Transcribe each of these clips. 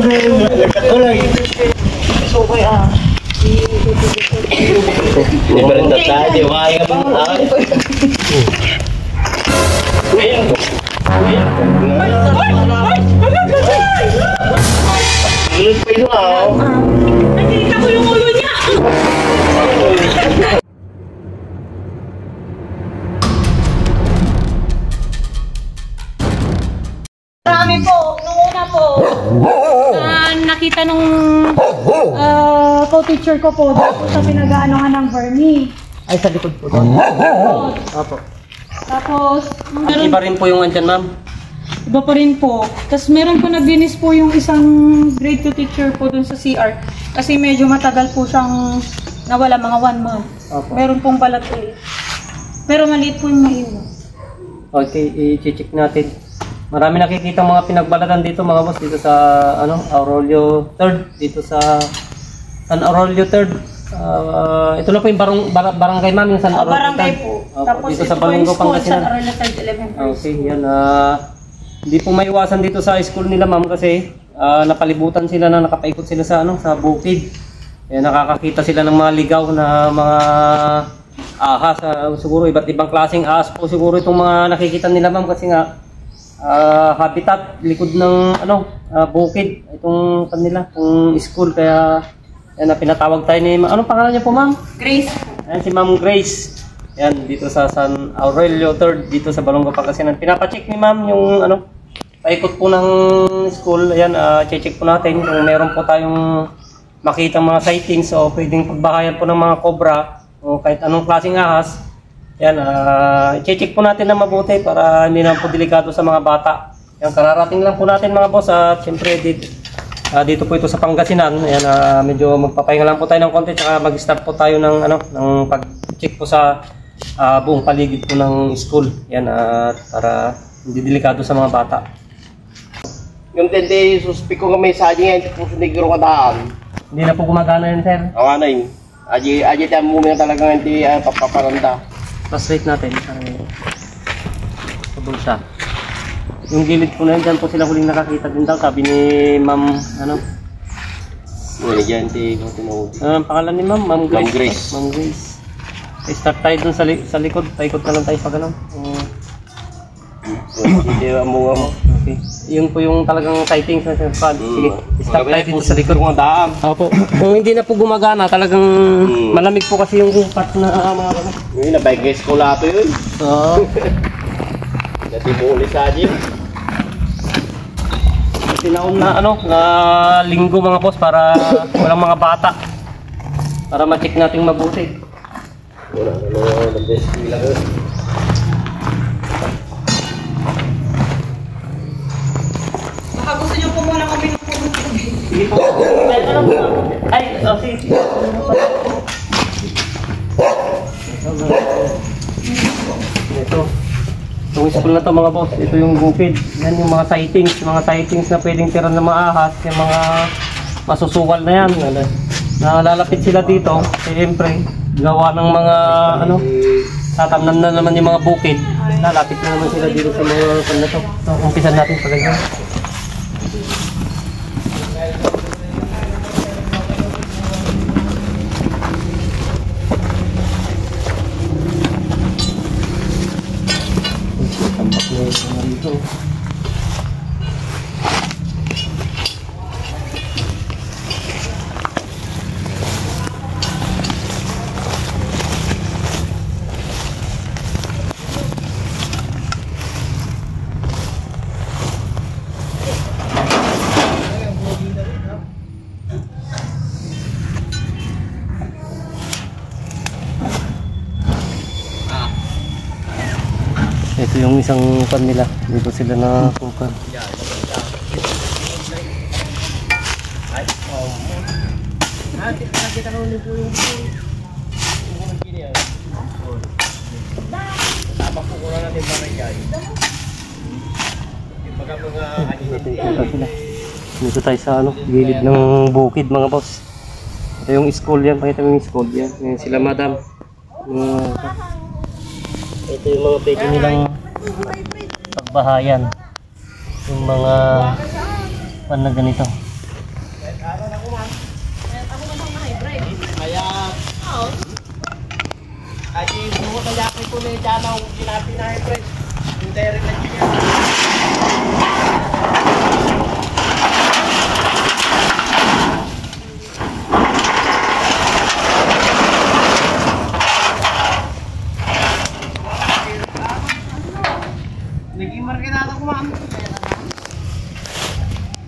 Hindi pa rin tayo, kaya ka ba? Nakita ko yung ulo niya! Marami po, nung una po, nakita nung co-teacher ko po, dito sa pinag-aanohan ng Bernie. Ay, sa likod po doon. Opo. Tapos, Iba rin po yung andyan, ma'am. iba pa rin po. Tapos meron po naglinis po yung isang grade 2 teacher po dun sa CR. Kasi medyo matagal po siyang nawala, mga 1 month. Opo. Meron pong balat ulit. Pero maliit po yung mahilo. Okay, i-check natin. Marami nakikita mga pinagbalatan dito mga boss, dito sa Aurelio 3rd, dito sa San Aurelio 3rd. Ito na po yung barangay ma'am, yung San Aurelio 3rd. Barangay po. Tapos dito ito sa po yung Balongo, school, San Pangasinan. Aurelio 3rd Elementary. Okay, yan. Hindi po maiwasan dito sa school nila ma'am kasi napalibutan sila na nakapaikot sila sa sa bukid. Kaya nakakakita sila ng mga ligaw na mga ahas. Siguro iba't ibang klaseng ahas po siguro itong mga nakikita nila ma'am kasi nga habitat likod ng bukid itong kanila, itong school, kaya yan na pinatawag tayo ni anong pangalan niya po ma'am? Grace. Ayan si Ma'am Grace. Yan dito sa San Aurelio 3rd dito sa Balongo, Pangasinan. Pinapacheck ni ma'am yung paikot po ng school. Ayan, check po natin kung meron po tayong makita mga sightings o pwedeng pagbahayan po ng mga cobra o kahit anong klaseng ahas. Yan, i-check po natin na mabuti para hindi na po delikado sa mga bata. Yan, kararating lang po natin mga boss at siyempre dito po ito sa Pangasinan. Yan, medyo magpapahinga lang po tayo ng konti tsaka mag-start po tayo ng ng pag-check po sa buong paligid po ng school. Yan, para hindi delikado sa mga bata. Yung tende, suspect ko nga may sajing yan, kung siniguro ka daan. Hindi na po gumagana yan, sir. Ang ano yun, aji tayo muna talagang hindi papaparanda. Straight natin. Sa bulsa. Yung gilid po na yun, dyan po sila huling nakakita din daw. Sabi ni ma'am, Wala dyan, ang pangalan ni ma'am? Ma'am Grace. Ma'am Grace. Ma'am Grace. Start tayo dun sa likod. Paikot na lang tayo pa gano'n. Hindi mo mo. Okay. Yun po yung talagang sightings na sinasabi. Sige, start tayo dito sa likod. Mga daan. Opo. Kung hindi na po gumagana, talagang malamig po kasi yung part na mga gano'n. Yun, nabay-guess ko lato yun. Oo. Dati mo ulit sajing. Tinaon na na linggo mga boss para walang mga bata. Para ma-check natin mabuti. Wala, nag-guess lang yun. Baka gusto niyo po muna kami ng Sige po. Ay, sige. Ito. Itong school na to mga boss, ito yung bukid. Yan yung mga sightings na pwedeng tira ng mga ahas, yung mga masusuwal na yan. Nalalapit sila dito, siyempre, gawa ng mga tatamnan na naman yung mga bukid. Lalapit na naman sila dito sa mga na to. So, umpisan natin pala yun. Tambak na yung mga rito. Ito yung isang pan nila. Dito sila na kukan. Dito tayo sa gilid ng bukid mga boss. Ito yung school yan. Pakita mo yung school yan. Yan sila madam. Ito yung mga pwede nilang pagbahayan. Yung mga pan na ganito. Ay, sumunod na yakin ko na yung dyan ako pinapinahin, pre. Yung direct na dyan. Naging markinado ko, ma'am.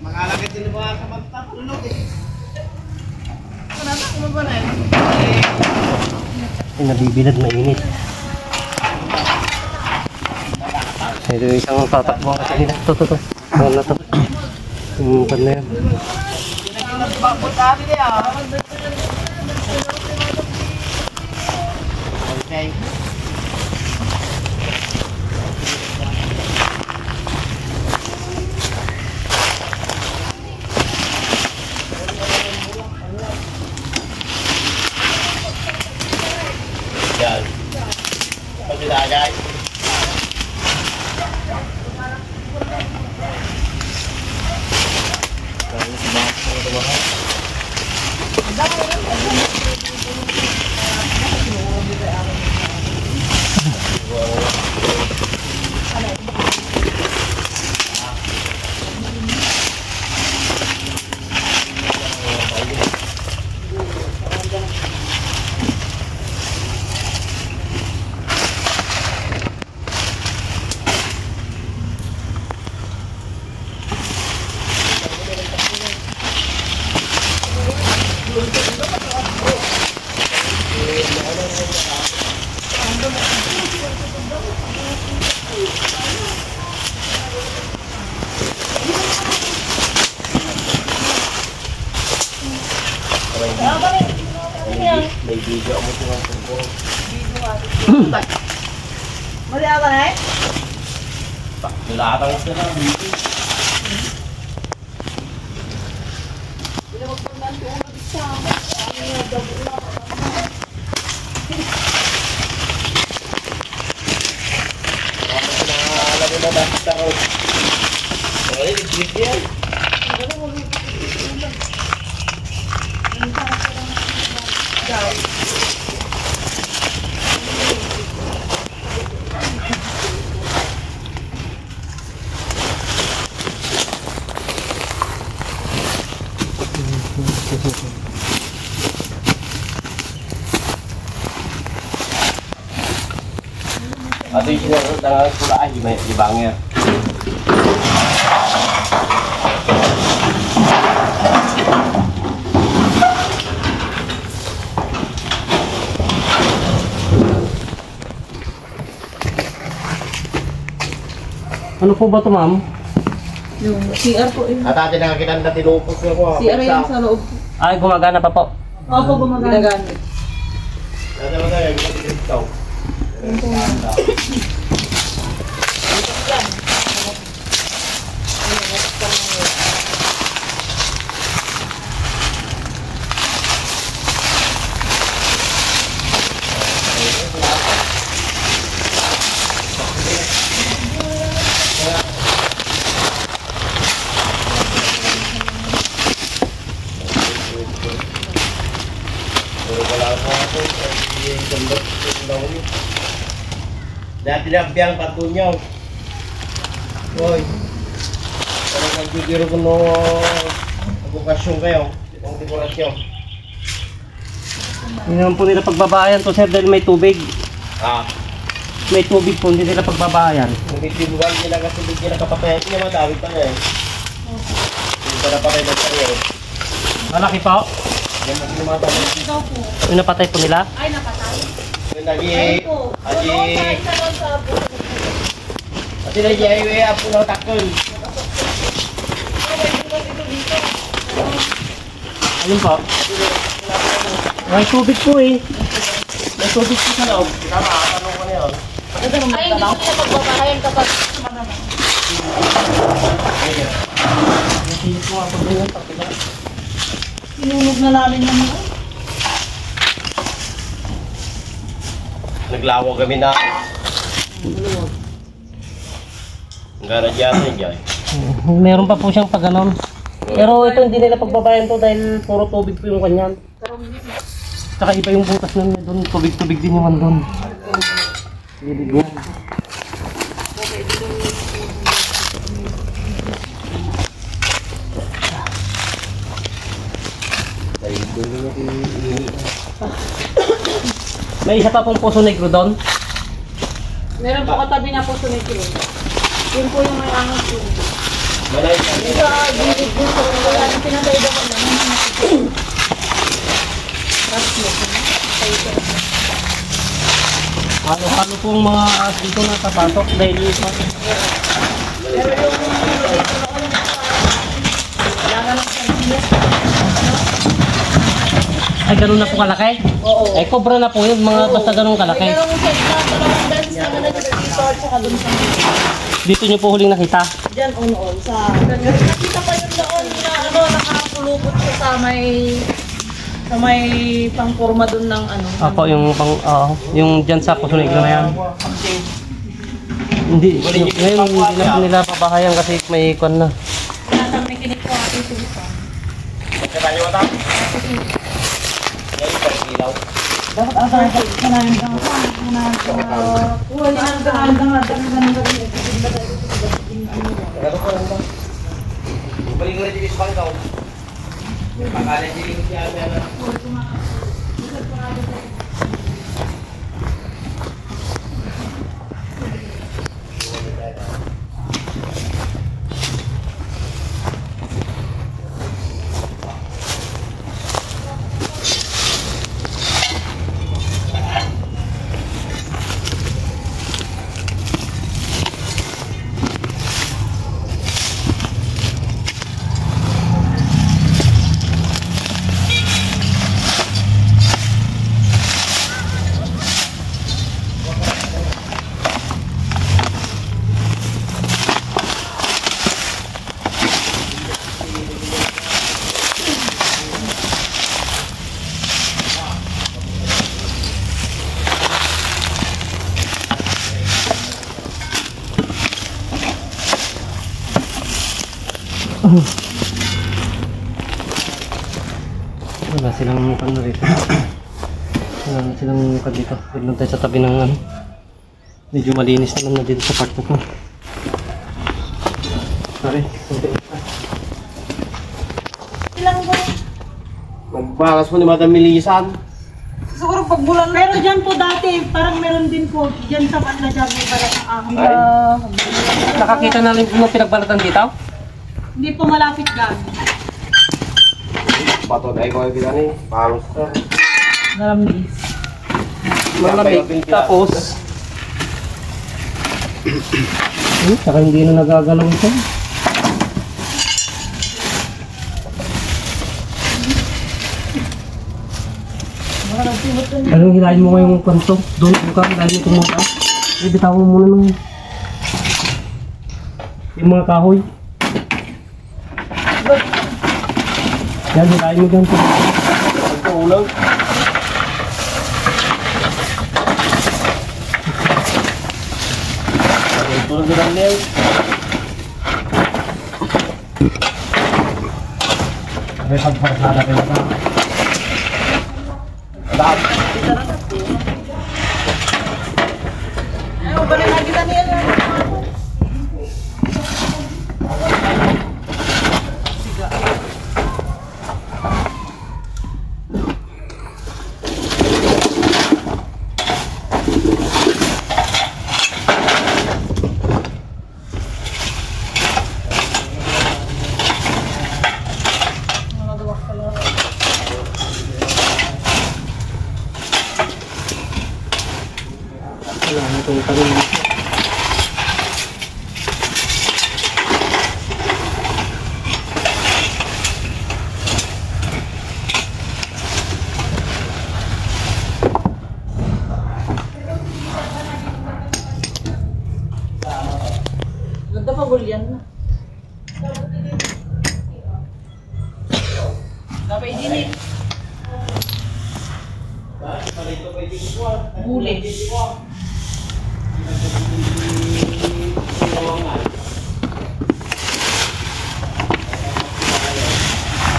Makalagay din ba sa pagtatulog eh. Kanata ko ba na eh? Ay, nabibilad, mainit. Ito yung isang tatakbo kasi nila. Ito. Ano na ito? Yung pan na yan. Bakit kami niya? Okay. Yan. Pagkilagay. May video mo ito ng tungkol. Mali ako na eh? Nilatang ko na video. Alam mo na nakita ko. Ay, ligit yan. Ato yung sinarot ang kulaan, di banger. Ano po ba ito, ma'am? Yung CR po eh. At atin nakakita na tinupos ko ako. CR yung sa loob. Ay, gumagana pa po. Opo, gumagamit. Dati mo tayo, yung ikaw. Dati na biyang patunyaw. Hoy. Parang nagbibiro ko no bukasyon kayo. Itong dekorasyon. Hindi naman po nila pagbabayan to, sir, dahil may tubig. May tubig po, hindi nila pagbabayan. Kung bitibugan nila kasi hindi nila kapatayan. Hindi naman dawit pa nga eh. Hindi pa napatay na sa iyo. Malaki po? Yan ang lumatay. Ikaw po. Yung napatay po nila? Ay, napatay. Yung nagi... Aji. Pati na highway up po na takon. Ayun po. May tubig po eh. May tubig po sa loob. Tama, tanong ko na yun. Ay, hindi ko nila pagbabahayan kapag sinunog na namin yung mga. Naglawa kami na. Ang gara dyan. Meron pa po siyang pagganon. Pero ito hindi nila pagbabayan to dahil puro tubig po yung kanyan. Tsaka iba yung butas na niya doon. Tubig-tubig din yung doon. Gilid yan. May isa pa pong Poso Negro doon. Meron po katabi na po sa Negro. Yun po yung may angas po. Malay ka. Sa gilid po po, wala nang pinatayda ko lang. Halo-halo pong mga ahas dito na tapasok dahil Pero yung kailangan ng sandilas. ay ganun na po kalaki. Oo. Ay cobra na po yun, mga basta ganun kalaki. Pero yung set na dalawang dance na nalagay dito at saka dun sa Dito nyo po huling nakita. Diyan on sa nakita pa yun doon na ano nakakulupot siya sa may pangporma doon ng ano. Apo yung yung dyan sa Poso Negro na yan. Hindi, ngayon hindi na po nila pabahayan kasi may kwan na. Natang may kinik ko ating sulipan. Magkatayo mo tam? Yan yung pag-ilaw. Dapat asa na sanayan ka nga. Wala nang Nagano ko lang ba? Balik mo na dito sa bangkaw. Pakalan dito siya na. Wala silang mukhang na rito. Wala silang mukhang dito. Pwede lang tayo sa tabi ng ano. Medyo malinis naman na dito sa part na to. Sorry. Ilang ba? Magbakas mo ni Madam Milisan. Siguro pag bulan. Pero dyan po dati, parang meron din po. Dyan sa banda dyan, may balat ng ahon. Nakakita na rin mo pinagbalatan dito? Hindi po malapit dyan. Bato na ikaw yung ni. Paros ka. Naramis. Malamig. Tapos saka hindi na nagagalaw ito. Anong hilahin mo ngayong kwanto? Doon ka, hilahin mo itong mga taas. Bitawan mo muna nung yung mga kahoy. Yan, hilahin mo dyan. Ito ulang. Ito lang din ang nail. May pagparsada kayo na. Dab. Ayaw, balik na kita niya. Wala na itong tanong dito. Ganda pa gulyan na. Dapat idinit. Huli.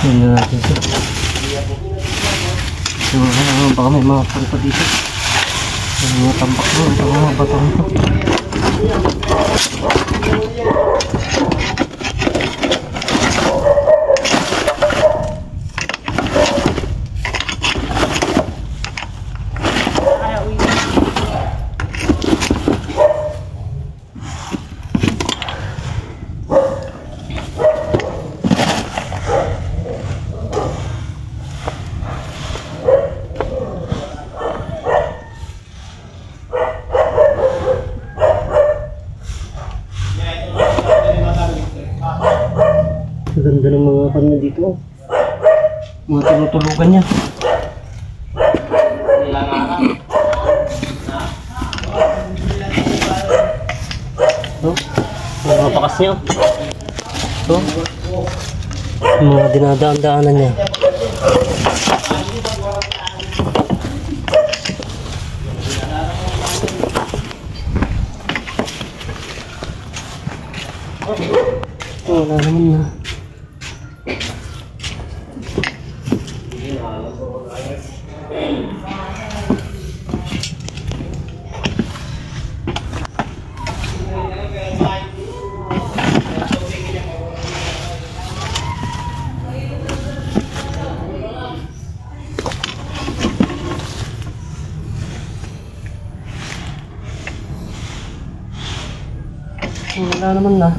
Yan na natin ito. Baka may mga punta dito. May mga tambak mo. Ito mga bato nito. Ganda ng mga kanya dito. Mga tinutulugan niya. Ito. Mga bakas niya. Ito. Mga dinadaan-daanan niya. Wala naman na. Wala naman na.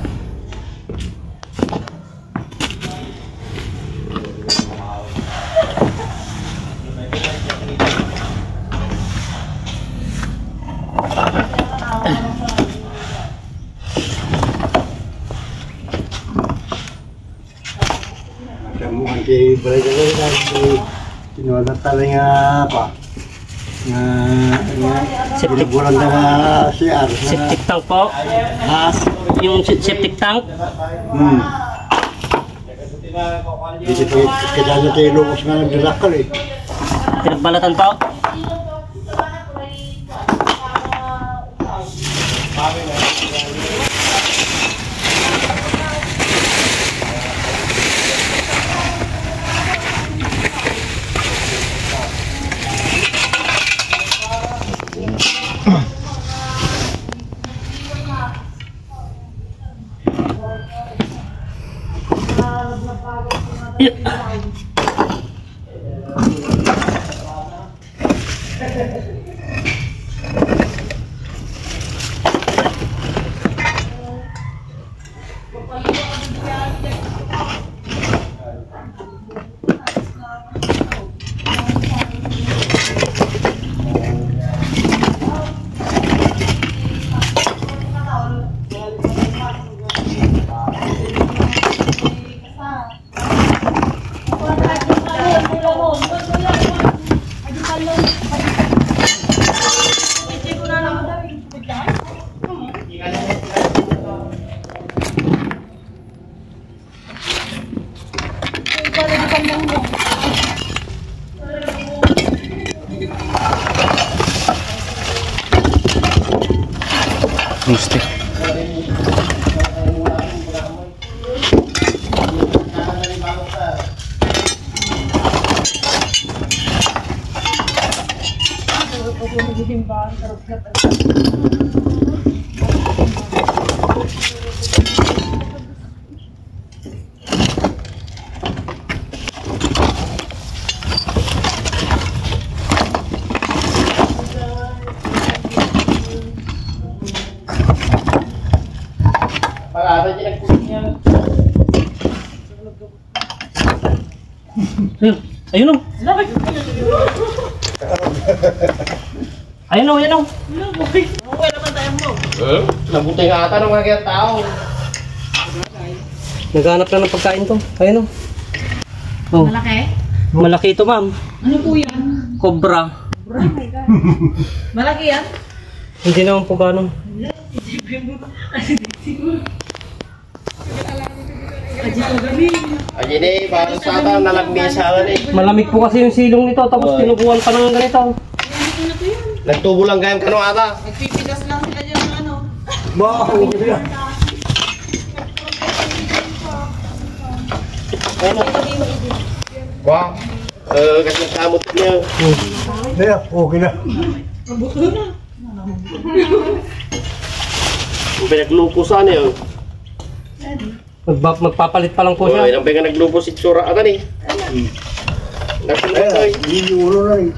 Kamuhan si balay-balay na tinuwala talang apa siniburan na CR. Septic tank po. Yung septic tank. Hindi pa kailangan tayo lumos nga nagdalakal eh. Pinagbalatan po. Gusto. Ayun o. Ayun o, ayun o. Nabuti nga ata ng mga tao. Naghanap lang ng pagkain to. Ayun o. Oh. Malaki? Malaki ito, ma'am. Ano po yan? Cobra. Oh my God. Malaki yan? Hindi naman po gano'n. Ajini, parang sa ata nalagmisa eh. Malamig po kasi yung silong nito, tapos tinubuan pa ng ganito. Nagtubo lang kayang kano ata. Nagpipigas lang sila dyan ng ano. Wow. Kasi kamot niya. Kaya, okay na. Pinaglupusan niya. Magpapalit pa lang po siya. Ilang ba naglupos si Tsura ata ni? Nasunod Kaya, ay. hindi yung ulo na rin.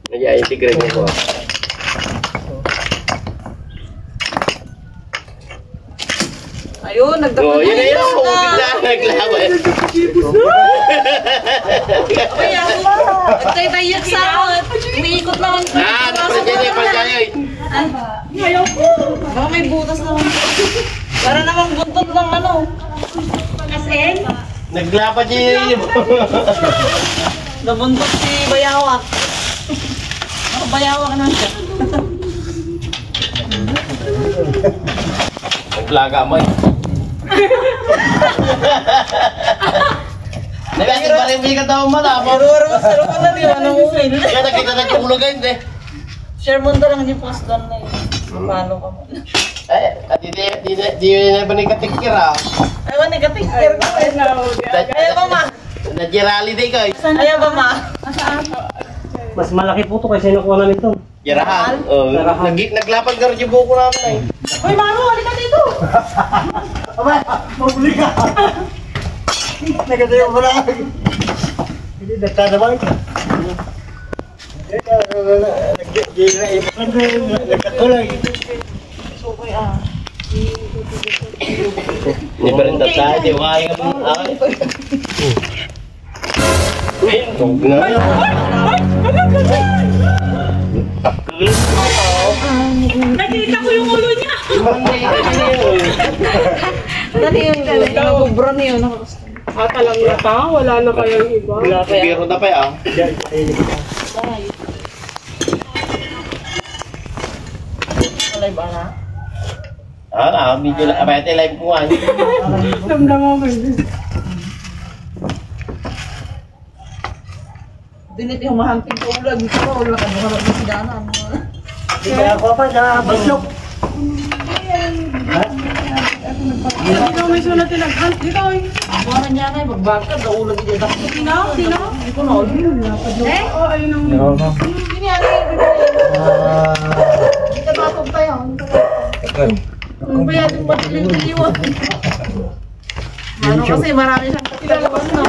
Nag-i-integrate niya po. Ayun, Oh, yun na yun. Naglaban. Nagtay-tayak sa akin. Umiikot naman. Napalagay. Ayaw ko. Baka may butas naman. Para namang buntot ng ano. Asin? Naglaban niya yun. Nabuntot si Bayawak. Bayawak na siya. Naglaga mo eh. Nagkakit pa rin bigat daw malapot. Pero ka na rin. Anong umil? Kaya nakita na yung ulo ganyan eh. Share mo na lang yung post doon na yun. Paano ka mo? Di na ba ni katikir ah? Ayaw, nagatikir ko. Ayaw ba ma? Nag-rally day ka eh. Ayaw ba ma? Mas malaki po ito kaysa nakuha namin ito. Yarahan. Naglapad ka rin yung buko namin eh. Uy, Maro, halika dito. Aba, mabuli ka. Nagkatayo mo na. Hindi, nagtadabay ka. Nagkatulay. Okay ah. Hindi pa rin tatay. Di ba kaya mo? Ayun. Nakita ko yung ulo niya. Dali yung nagubra niyo. Lang na ta, wala na kayang iba. Biro na pa ah. Alay ba na? Medyo na. Abay, live ko nga. Damdama mo yun. Dinit yung mahanting ko ulag. Dito ko ulag. Ano ka lang yung sidanan? Di ba ako pa na baslok? Ikaw may sunod tinaghan. Ikaw eh. Buwanan niya na magbagkad. Sa ulag niya. Sino? Sino? Hindi ko na ulit. Eh? Oo, ayun ang... Hindi niya na yung Hindi ka batong tayo. Ang bayadong matiling tiliwan. Ano kasi marami siyang katilalawas na.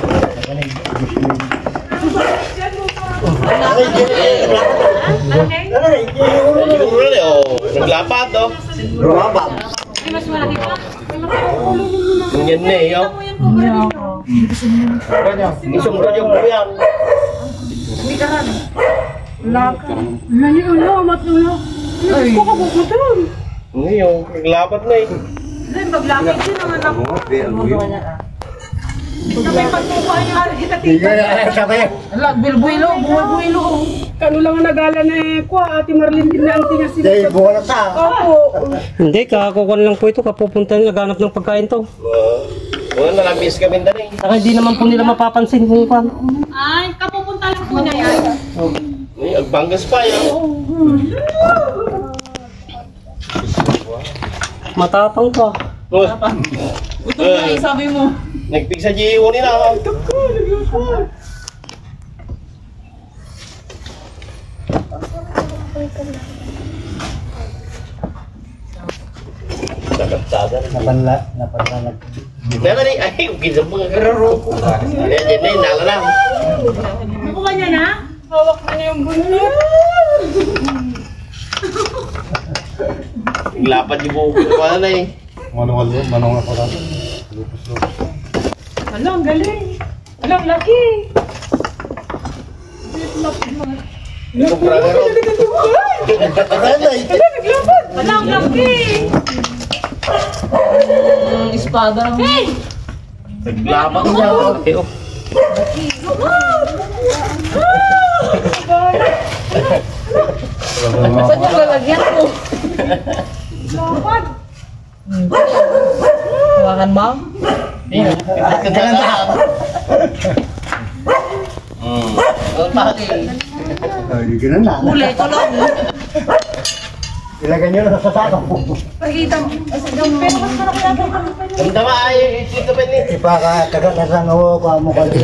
Siguro na oh. Naglapad oh. Rumabang. Ganyan na eh oh. Isumrod yung buyang. Nani ulo, matulo. Ay. Ko kabukutan. Ngayon, naglapad na eh. Then, maglakad din ang anak ko. Sabay pagkukuha niya, Hindi na sabay. Ala, bilbuilo, buhay-builo. Kano lang ang nagala na kwa, Ate Marlene din na ang tinga Dahil buwan na sa. Opo. Hindi, kakakukuha lang po ito. Kapupunta nila, naghanap ng pagkain to. Wala na labis kami na rin. Saka hindi naman po nila mapapansin kung paano. Ay, kapupunta lang po na yan. Ay, agbanggas pa yan. Matapang ka. Gutom na eh, sabi mo. Nagpig sa GO nila. Napanla. Nala rin, ay, ginsa mga kararo. Yan na, nala lang. Nakuha niya na? Hawak na niya yung bunot. Naglapad yung buko. Wala na eh. Manong ako natin. Hala, ang galing. Hala, ang laki. Yung brother. Aray! Hala, ang laki. Espada ng... Hey! Naglapad niya. Okay, oh. Saan yung lalagyan mo? Lapad. Hawakan mo? Ay, di ka na na. Huli ko lang. Ilagay nyo na sa sasako. Pakita mo. Pero mas malaki natin kami pa yun. Damdama ay ito pa ni. Ipakakagat na sa ngawo ko mo kasi.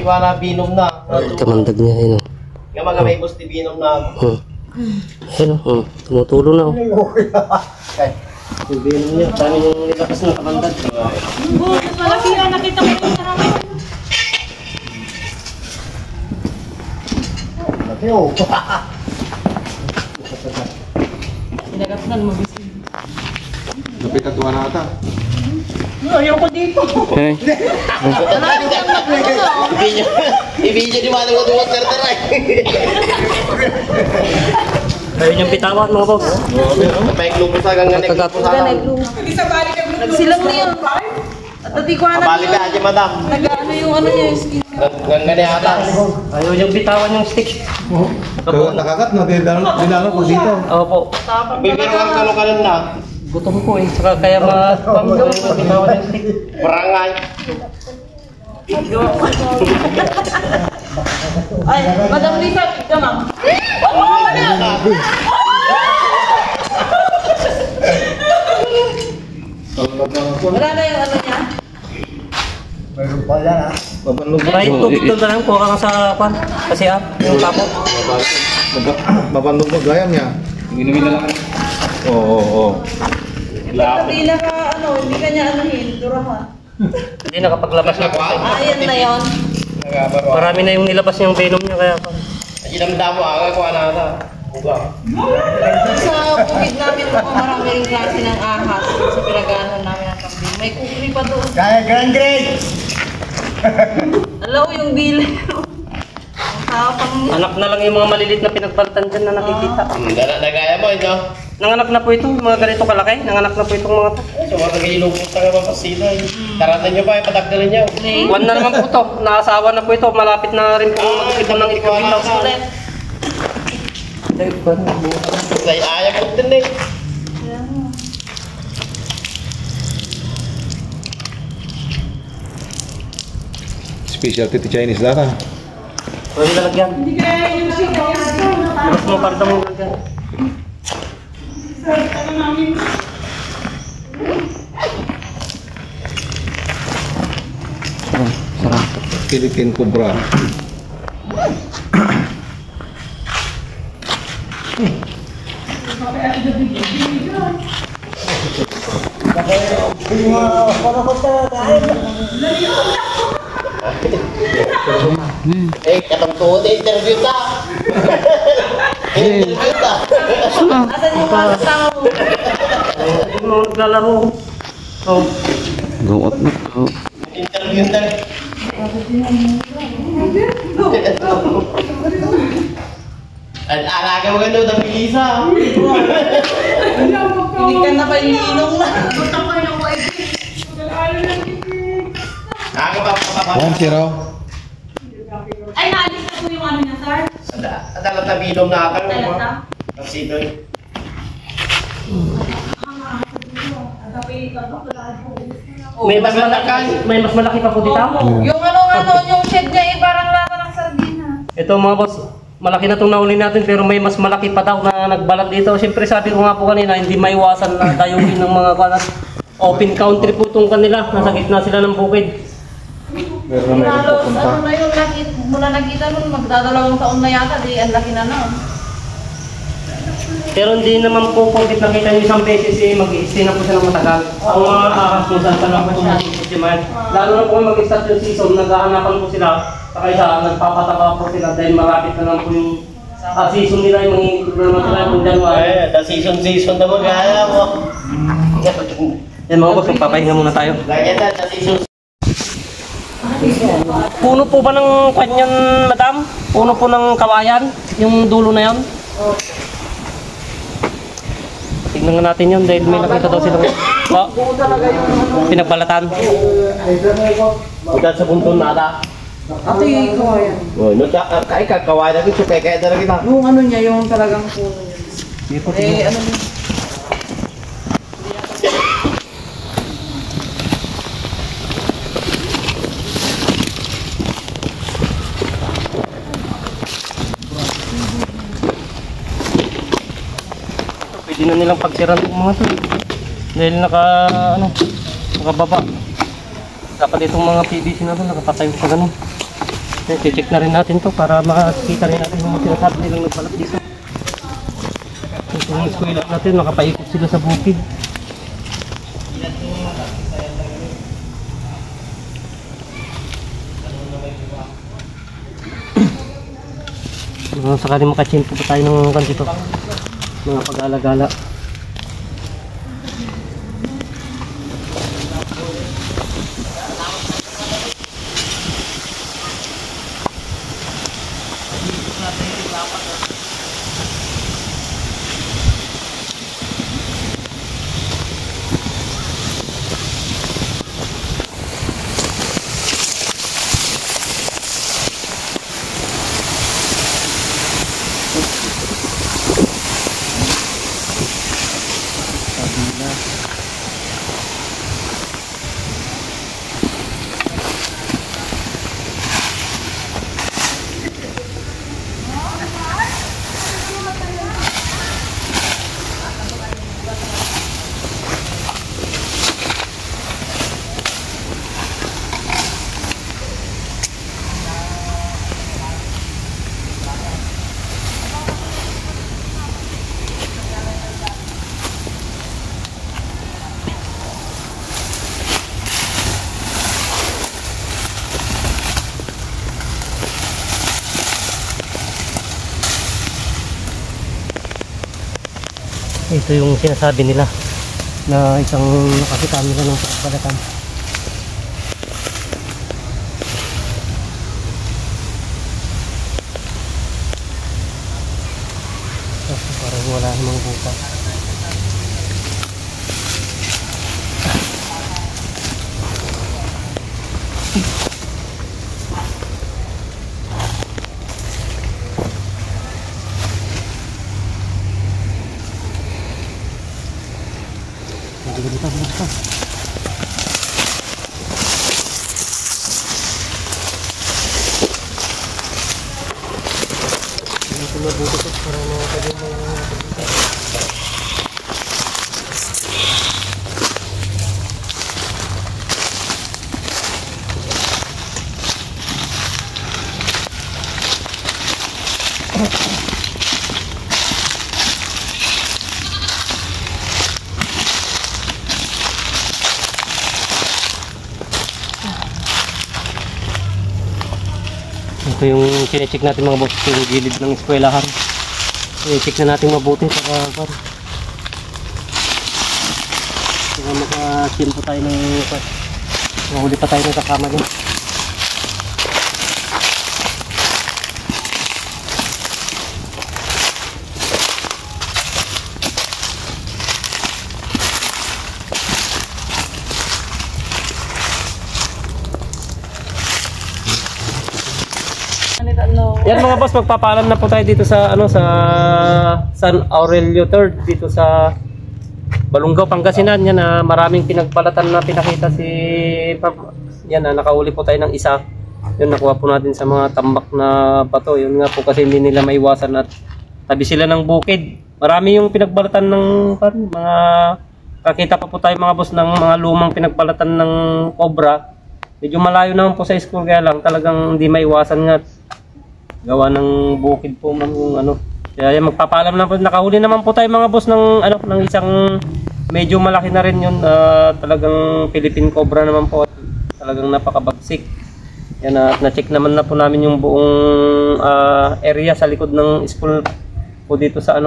Wala binom na. Kamandag niya, yun. Nga mga may gusto binom na. Ayun, tumutulo na. Yung binom niya, dami yung nilakas ng kamandag. Mas malaki yan. Nakita mo yung marami. Mateo. Pinagapnan mo. Lapit at tuwa na ata. Ayoko dito. Ibigyan di mana ko terterai. Ayun yung pitawan mga boss. Kapag lupos agang ganek. Nagsilang na yun. At dati ko anak Balik ka aja madam. nag-ano yung ano niya yung skin. Gangga atas. Ayun yung pitawan yung stick. Nakagat na, dinalo ko dito. Opo. Bibiruan ka nung kanon na. Gutom ko eh. Saka kaya yung pitawan yung stick. Barangay. Ay, Madam Lisa, ikaw ma'am. Wala na yung ano niya. Mayroon pa yan ha. Kahit tubig doon na lang, kuha ka sa pan. Kasi yung tapo. Mapandong mo gayam niya. Inumin na lang. Oo. Hindi na ka, ano, hindi ka niya anuhin, durahan. Hindi nakapaglabas na. Ayan na yun. Marami na yung nilabas yung venom niya kaya pa. Aji damdamo aga ko ana na. Buga. Sa bukid namin po, marami rin klase ng ahas sa pinaganan namin ng kambing. May kukri pa doon. Kaya grand grade. Alaw yung bill. Ang Anak na lang yung mga malilit na pinagbaltan dyan na nakikita. Nagaya mo ito. Nanganak na po ito, mga ganito kalaki. Nanganak na po itong mga to. So mga gilupos na nga pasila. Taratan nyo pa patagdalin niyo. One na naman po ito. Naasawa na po ito. Malapit na rin po mag-ito ng ikabitaw. ulit. Say ayak ko din eh. Specialty to Chinese data. Pwede lalagyan. Mas mo parda mo lalagyan. Philippine Cobra. Eh, katong tuod interview ta. Interview ta. Asan yung mga kasama mo? Hindi mo naglalaro. Oh. Interview ta. At alaga mo gano'n ng pilisa. Hindi ka na ba ininong na? Aga pa. 1-0. Ay, naalis na po yung ano niya, sir. Adalat na bilom na ata. Talata. Kasi ito eh. May mas malaki pa po dito. Yung ano, yung shed niya eh, parang lata ng sardina. Ito mga boss, malaki na itong nahuli natin pero may mas malaki pa daw na nagbalat dito. Siyempre sabi ko nga po kanina, hindi maiwasan na dayuhin ng mga kanas. Open country po itong kanila, nasa gitna sila ng bukid. Halos, ano na yung mula nakita nun, magdadalawang taon na yata, di ang laki na nun. Pero hindi naman po kung nakita niyo isang beses mag-i-stay na po siya ng matagal. Ang mga ahas kung saan saan po mag-i-stay. Lalo na po mag-start yung season, naghahanapan po sila. Saka isa, nagpapataka po sila dahil malapit na lang po yung season nila yung mga naman sila yung January. Ay, the season na magaya mo. Yan mga boss, magpapahinga muna tayo. Lagyan na, the season. Puno po ba ng kanyan, madam? Puno po ng kawayan? Yung dulo na yon? Tignan nga natin yun dahil may nakita daw silang pinagbalatan. Udah sa buntun na ata. Ito yung kawayan. Oh, no, kaya kakaway na kita, kaya talaga kita. Yung ano niya, yung talagang puno niya. Eh, ano niya? Pwede na nilang pagsiran ng mga to. Dahil nakababa. Dapat itong mga PVC na to nakapatay sa ganun. Check na rin natin to para makikita rin natin yung sinasabi nilang nagbalat dito. Itong eskwela natin, nakapaikot sila sa bukid. Sakali makachimpo pa tayo ng dito, mga pag-alagala. Ito yung sinasabi nila na isang nakakita nila ng pagbalatan. Parang wala namang buka. Ito yung kine-check natin mga boss, yung gilid ng eskwelahan. I-check na natin mabuti para makasin po tayo ng mahuli pa tayo ng kasama din. Yan mga boss, magpapaalam na po tayo dito sa sa San Aurelio 3rd dito sa Balungaw, Pangasinan. Yan maraming pinagbalatan na pinakita si yan nakahuli po tayo ng isa. Yun, nakuha po natin sa mga tambak na bato. Yun nga po kasi hindi nila maiwasan at tabi sila ng bukid. Marami yung pinagbalatan ng mga kakita pa po tayo mga boss ng mga lumang pinagbalatan ng cobra. Medyo malayo naman po sa school, kaya lang talagang hindi maiwasan nga. Gawa ng bukid po yung Kaya magpapaalam na po, nakahuli naman po tayo mga boss ng ng isang medyo malaki na rin yun, talagang Philippine Cobra naman po, talagang napakabagsik. Yan, na-check naman na po namin yung buong area sa likod ng school po dito sa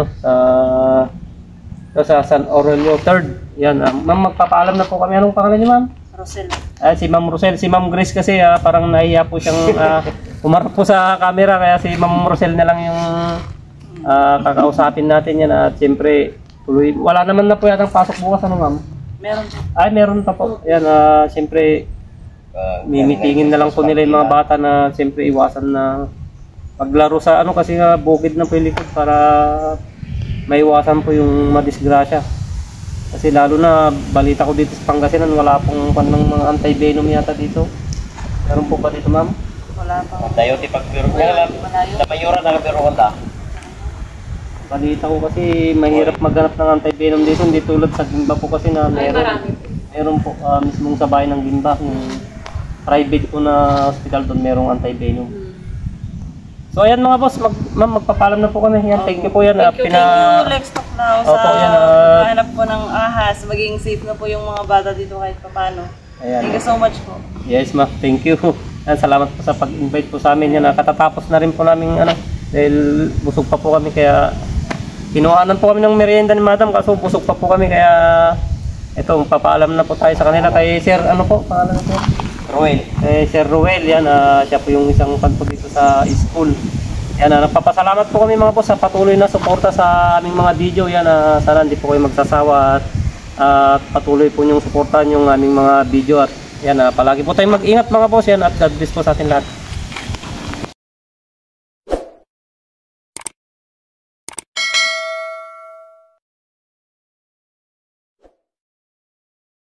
sa San Aurelio 3rd. Yan, ma'am, magpapaalam na po kami. Anong pangalan niyo, ma'am? Rosel. Si Ma'am Rosel, si Ma'am Grace kasi parang nahiya po siyang umarap po sa camera, kaya si Ma'am Rosel na lang yung kakausapin natin yan. At siyempre tuloy, wala naman na po yatang pasok bukas, ma'am? Meron. Ay, meron pa po. Yan, siyempre mimitingin na lang po nila yung mga bata na siyempre iwasan na maglaro sa kasi nga bukid na po yung likod para maiwasan po yung madisgrasya. Kasi lalo na balita ko dito sa Pangasinan, wala pong ng mga anti-venom yata dito. Meron po ba dito, ma'am? Wala pa. Tayo ti pagbiro ko lang. Sa mayura na kabiro ko ta. Balita ko kasi mahirap maghanap ng anti-venom dito, hindi tulad sa Gimba po kasi na meron po mismong sa bayan ng Gimba, yung private po na hospital doon merong anti-venom. So ayan mga boss, ma'am magpapaalam na po kami. Yan, thank you po yan. Thank you, Livestock Now sa Opo, yan, hanap po ng ahas. Maging safe na po yung mga bata dito kahit papano. Ayan. Thank you so much po. Yes ma'am, thank you. Yan, salamat po sa pag-invite po sa amin. Yan, katatapos na rin po namin dahil busog pa po kami kaya kinuhanan po kami ng merienda ni madam kaso busog pa po kami kaya ito, papaalam na po tayo sa kanila kay Sir, ano po, pangalan na po? Roel. Sir Ruel, yan, siya po yung isang fan po dito sa school. Yan, nagpapasalamat po kami mga boss sa patuloy na suporta sa aming mga video. Yan, sana hindi po kayo magsasawa at patuloy po yung suportahan yung aming mga video. At yan, palagi po tayong mag-ingat mga boss yan at God bless po sa atin lahat.